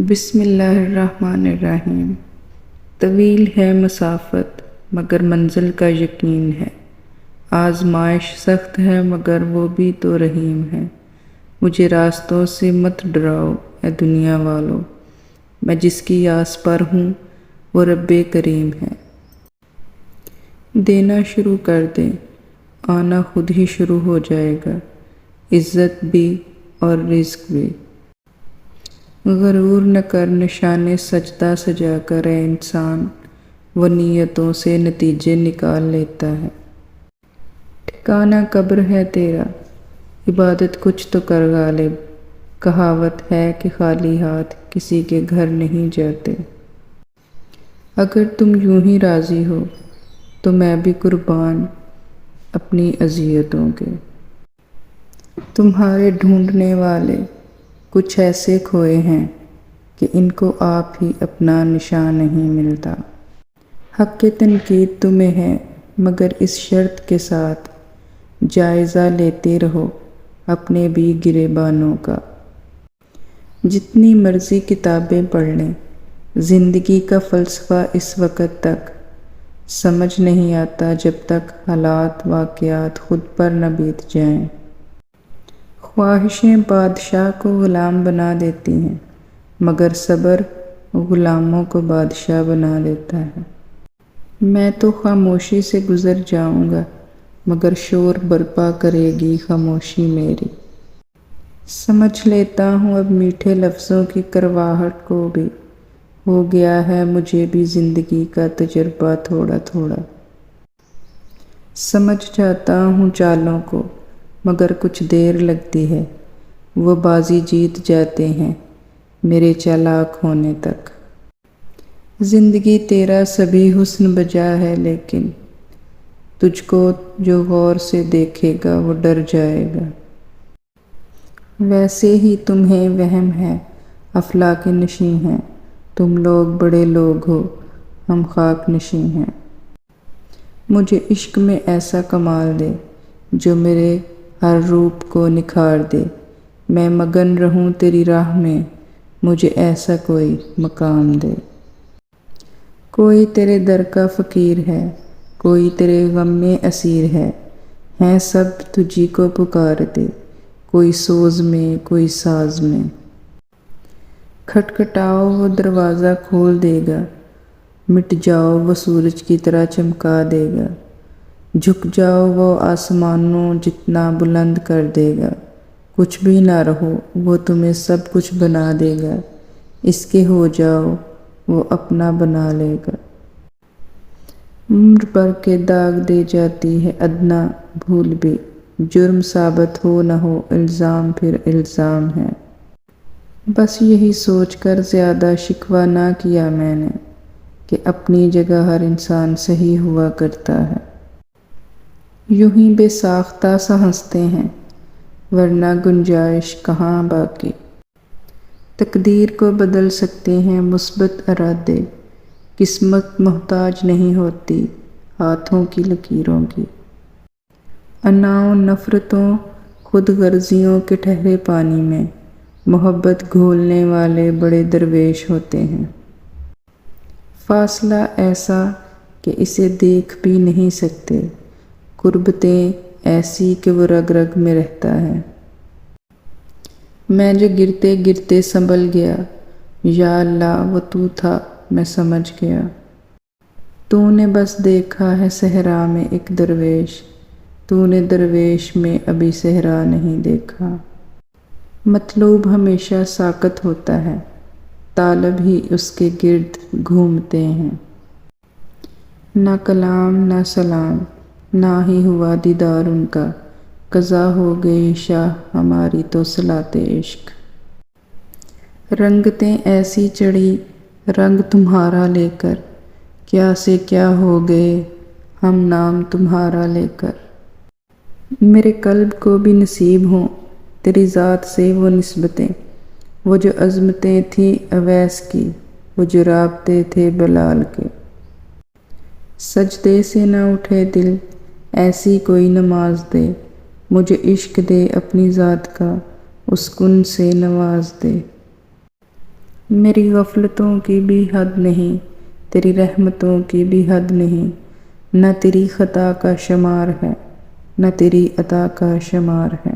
بسم اللہ الرحمن الرحیم۔ طویل ہے مسافت مگر منزل کا یقین ہے، آزمائش سخت ہے مگر وہ بھی تو رحیم ہے۔ مجھے راستوں سے مت ڈراؤ اے دنیا والو، میں جس کی آس پر ہوں وہ رب کریم ہے۔ دینا شروع کر دیں، آنا خود ہی شروع ہو جائے گا، عزت بھی اور رزق بھی۔ غرور نہ کر نشانے سجدہ سجا کر اے انسان، وہ نیتوں سے نتیجے نکال لیتا ہے۔ ٹھکانہ قبر ہے تیرا، عبادت کچھ تو کر غالب، کہاوت ہے کہ خالی ہاتھ کسی کے گھر نہیں جاتے۔ اگر تم یوں ہی راضی ہو تو میں بھی قربان اپنی اذیتوں کے۔ تمہارے ڈھونڈنے والے کچھ ایسے کھوئے ہیں کہ ان کو آپ ہی اپنا نشان نہیں ملتا۔ حق تنقید تمہیں ہے مگر اس شرط کے ساتھ، جائزہ لیتے رہو اپنے بھی گریبانوں کا۔ جتنی مرضی کتابیں پڑھ لیں، زندگی کا فلسفہ اس وقت تک سمجھ نہیں آتا جب تک حالات واقعات خود پر نہ بیت جائیں۔ خواہشیں بادشاہ کو غلام بنا دیتی ہیں مگر صبر غلاموں کو بادشاہ بنا دیتا ہے۔ میں تو خاموشی سے گزر جاؤں گا مگر شور برپا کرے گی خاموشی میری۔ سمجھ لیتا ہوں اب میٹھے لفظوں کی کرواہٹ کو بھی، ہو گیا ہے مجھے بھی زندگی کا تجربہ تھوڑا تھوڑا۔ سمجھ جاتا ہوں چالوں کو مگر کچھ دیر لگتی ہے، وہ بازی جیت جاتے ہیں میرے چالاک ہونے تک۔ زندگی تیرا سبھی حسن بجا ہے لیکن تجھ کو جو غور سے دیکھے گا وہ ڈر جائے گا۔ ویسے ہی تمہیں وہم ہے افلاک نشیں ہیں، تم لوگ بڑے لوگ ہو ہم خاک نشیں ہیں۔ مجھے عشق میں ایسا کمال دے جو میرے ہر روپ کو نکھار دے، میں مگن رہوں تیری راہ میں مجھے ایسا کوئی مقام دے۔ کوئی تیرے در کا فقیر ہے، کوئی تیرے غم میں اسیر ہے، ہیں سب تجھی کو پکارتے، کوئی سوز میں کوئی ساز میں۔ کھٹکھٹاؤ وہ دروازہ کھول دے گا، مٹ جاؤ وہ سورج کی طرح چمکا دے گا، جھک جاؤ وہ آسمانوں جتنا بلند کر دے گا، کچھ بھی نہ رہو وہ تمہیں سب کچھ بنا دے گا، اس کے ہو جاؤ وہ اپنا بنا لے گا۔ عمر بھر کے داغ دے جاتی ہے ادنیٰ بھول بھی، جرم ثابت ہو نہ ہو الزام پھر الزام ہے۔ بس یہی سوچ کر زیادہ شکوہ نہ کیا میں نے کہ اپنی جگہ ہر انسان صحیح ہوا کرتا ہے۔ یوں ہی بے ساختہ سا ہنستے ہیں ورنہ گنجائش کہاں باقی۔ تقدیر کو بدل سکتے ہیں مثبت ارادے، قسمت محتاج نہیں ہوتی ہاتھوں کی لکیروں کی۔ اناؤں نفرتوں خود غرضیوں کے ٹھہرے پانی میں محبت گھولنے والے بڑے درویش ہوتے ہیں۔ فاصلہ ایسا کہ اسے دیکھ بھی نہیں سکتے، قربتیں ایسی کہ وہ رگ رگ میں رہتا ہے۔ میں جو گرتے گرتے سنبھل گیا، یا اللہ وہ تو تھا میں سمجھ گیا۔ تو نے بس دیکھا ہے صحرا میں ایک درویش، تو نے درویش میں ابھی صحرا نہیں دیکھا۔ مطلوب ہمیشہ ساکت ہوتا ہے، طالب ہی اس کے گرد گھومتے ہیں۔ نہ کلام نہ سلام نہ ہی ہوا دیدار ان کا، قضا ہو گئی شاہ ہماری تو صلاۃ عشق۔ رنگتیں ایسی چڑھی رنگ تمہارا لے کر، کیا سے کیا ہو گئے ہم نام تمہارا لے کر۔ میرے قلب کو بھی نصیب ہوں تیری ذات سے وہ نسبتیں، وہ جو عظمتیں تھیں اویس کی، وہ جو رابطے تھے بلال کے۔ سجدے سے نہ اٹھے دل ایسی کوئی نماز دے، مجھے عشق دے اپنی ذات کا اس کن سے نواز دے۔ میری غفلتوں کی بھی حد نہیں، تیری رحمتوں کی بھی حد نہیں، نہ تیری خطا کا شمار ہے، نہ تیری عطا کا شمار ہے۔